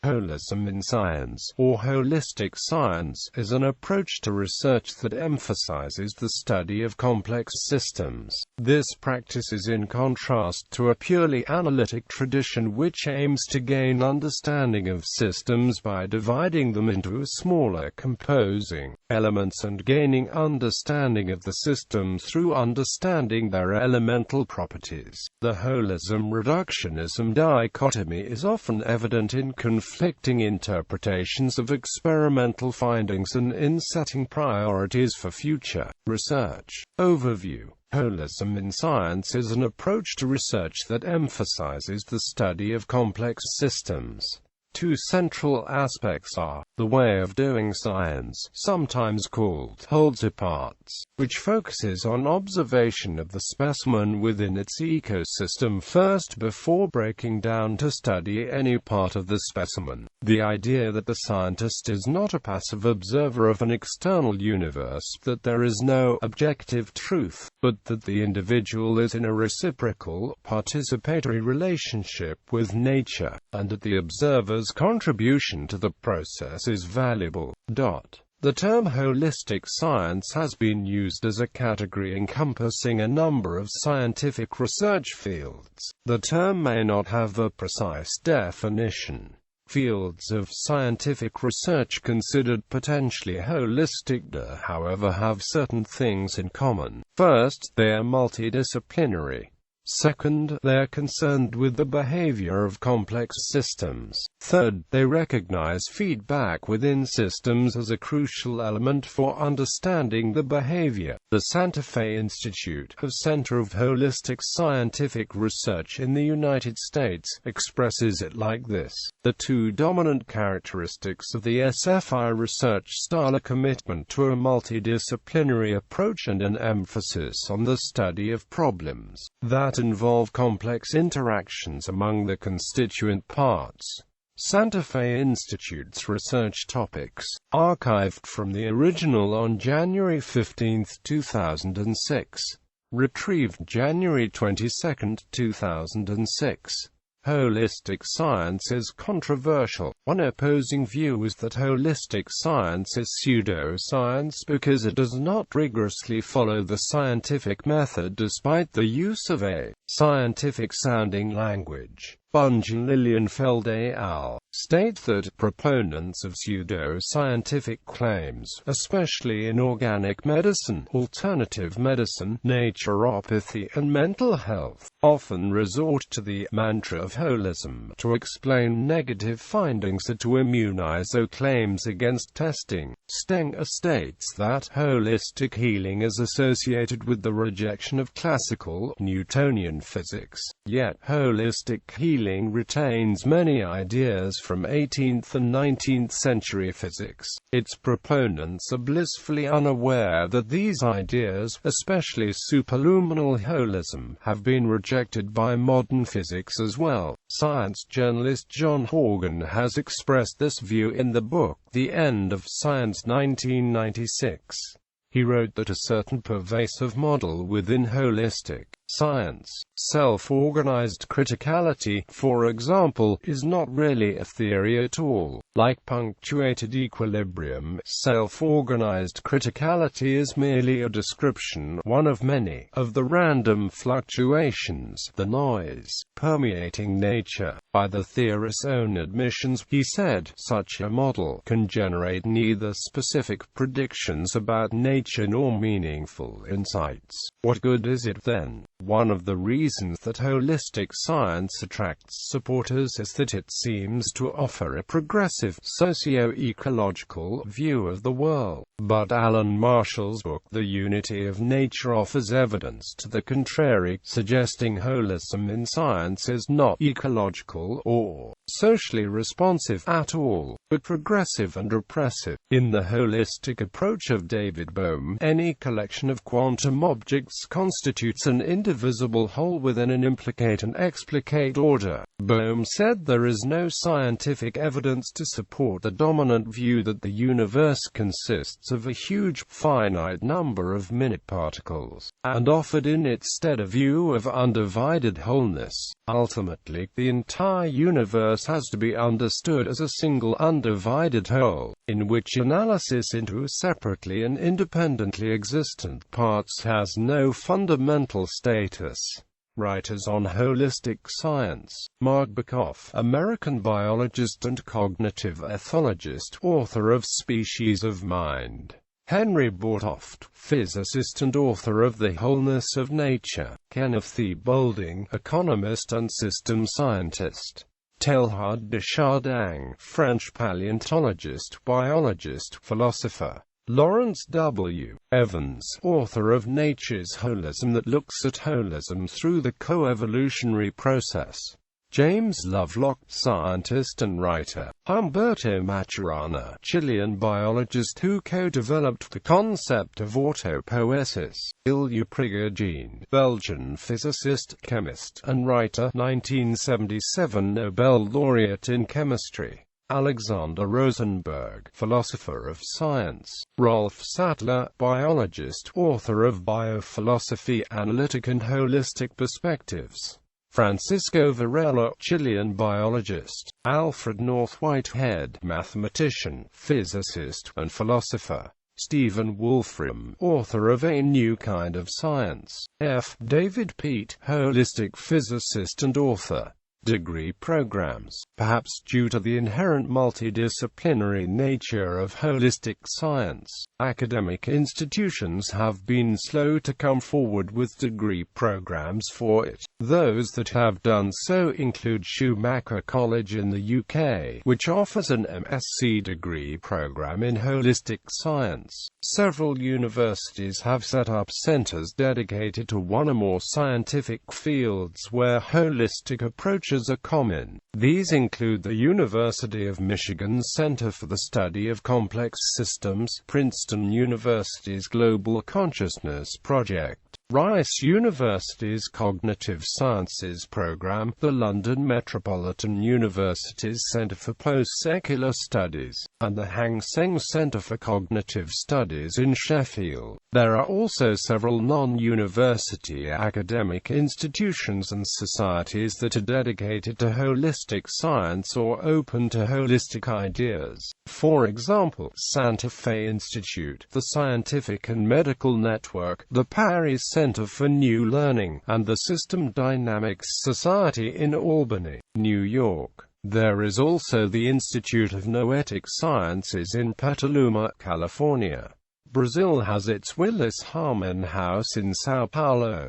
Holism in science, or holistic science, is an approach to research that emphasizes the study of complex systems. This practice is in contrast to a purely analytic tradition which aims to gain understanding of systems by dividing them into smaller composing elements and gaining understanding of the system through understanding their elemental properties. The holism-reductionism dichotomy is often evident in conflicting interpretations of experimental findings and in setting priorities for future research. Overview. Holism in science is an approach to research that emphasizes the study of complex systems. Two central aspects are the way of doing science, sometimes called whole parts, which focuses on observation of the specimen within its ecosystem first before breaking down to study any part of the specimen. The idea that the scientist is not a passive observer of an external universe, that there is no objective truth, but that the individual is in a reciprocal, participatory relationship with nature, and that the observer's contribution to the process is valuable. The term holistic science has been used as a category encompassing a number of scientific research fields. The term may not have a precise definition. Fields of scientific research considered potentially holistic, however, have certain things in common. First, they are multidisciplinary. Second, they are concerned with the behavior of complex systems. Third, they recognize feedback within systems as a crucial element for understanding the behavior. The Santa Fe Institute, a center of holistic scientific research in the United States, expresses it like this. The two dominant characteristics of the SFI research style are commitment to a multidisciplinary approach and an emphasis on the study of problems that involve complex interactions among the constituent parts. Santa Fe Institute's research topics, archived from the original on January 15, 2006. Retrieved January 22, 2006. Holistic science is controversial. One opposing view is that holistic science is pseudoscience because it does not rigorously follow the scientific method despite the use of a scientific-sounding language. Bunge and Lilienfeld et al. State that proponents of pseudo-scientific claims, especially in organic medicine, alternative medicine, naturopathy, and mental health, often resort to the mantra of holism to explain negative findings or to immunize claims against testing. Stenger states that holistic healing is associated with the rejection of classical, Newtonian physics. Yet, holistic healing retains many ideas from 18th and 19th century physics. Its proponents are blissfully unaware that these ideas, especially superluminal holism, have been rejected by modern physics as well. Science journalist John Horgan has expressed this view in the book The End of Science 1996. He wrote that a certain pervasive model within holistic science, self-organized criticality, for example, is not really a theory at all. Like punctuated equilibrium, self-organized criticality is merely a description, one of many, of the random fluctuations, the noise, permeating nature. By the theorist's own admissions, he said, such a model can generate neither specific predictions about nature nor meaningful insights. What good is it then? One of the reasons that holistic science attracts supporters is that it seems to offer a progressive, socio-ecological view of the world. But Alan Marshall's book The Unity of Nature offers evidence to the contrary, suggesting holism in science is not ecological or socially responsive at all, but progressive and repressive. In the holistic approach of David Bohm, any collection of quantum objects constitutes an indivisible whole within an implicate and explicate order. Bohm said there is no scientific evidence to support the dominant view that the universe consists of a huge, finite number of minute particles, and offered in its stead a view of undivided wholeness. Ultimately, the entire entire universe has to be understood as a single undivided whole, in which analysis into separately and independently existent parts has no fundamental status. Writers on holistic science: Mark Bekoff, American biologist and cognitive ethologist, author of Species of Mind. Henry Bortoft, physicist and author of The Wholeness of Nature. Kenneth E. Boulding, economist and systems scientist. Teilhard de Chardin, French paleontologist, biologist, philosopher. Lawrence W. Evans, author of Nature's Holism, that looks at holism through the coevolutionary process. James Lovelock, scientist and writer. Humberto Maturana, Chilean biologist who co-developed the concept of autopoiesis. Ilya Prigogine, Belgian physicist, chemist, and writer, 1977 Nobel laureate in chemistry. Alexander Rosenberg, philosopher of science. Rolf Sattler, biologist, author of Biophilosophy, Analytic and Holistic Perspectives. Francisco Varela, Chilean biologist. Alfred North Whitehead, mathematician, physicist, and philosopher. Stephen Wolfram, author of A New Kind of Science. F. David Peat, holistic physicist and author. Degree programs. Perhaps due to the inherent multidisciplinary nature of holistic science, academic institutions have been slow to come forward with degree programs for it. Those that have done so include Schumacher College in the UK, which offers an MSc degree program in holistic science. Several universities have set up centers dedicated to one or more scientific fields where holistic approaches are common. These include the University of Michigan's Center for the Study of Complex Systems, Princeton University's Global Consciousness Project, Rice University's Cognitive Sciences Program, the London Metropolitan University's Centre for Post-Secular Studies, and the Hang Seng Centre for Cognitive Studies in Sheffield. There are also several non-university academic institutions and societies that are dedicated to holistic science or open to holistic ideas. For example, Santa Fe Institute, the Scientific and Medical Network, the Paris Center for New Learning, and the System Dynamics Society in Albany, New York. There is also the Institute of Noetic Sciences in Petaluma, California. Brazil has its Willis Harman House in São Paulo.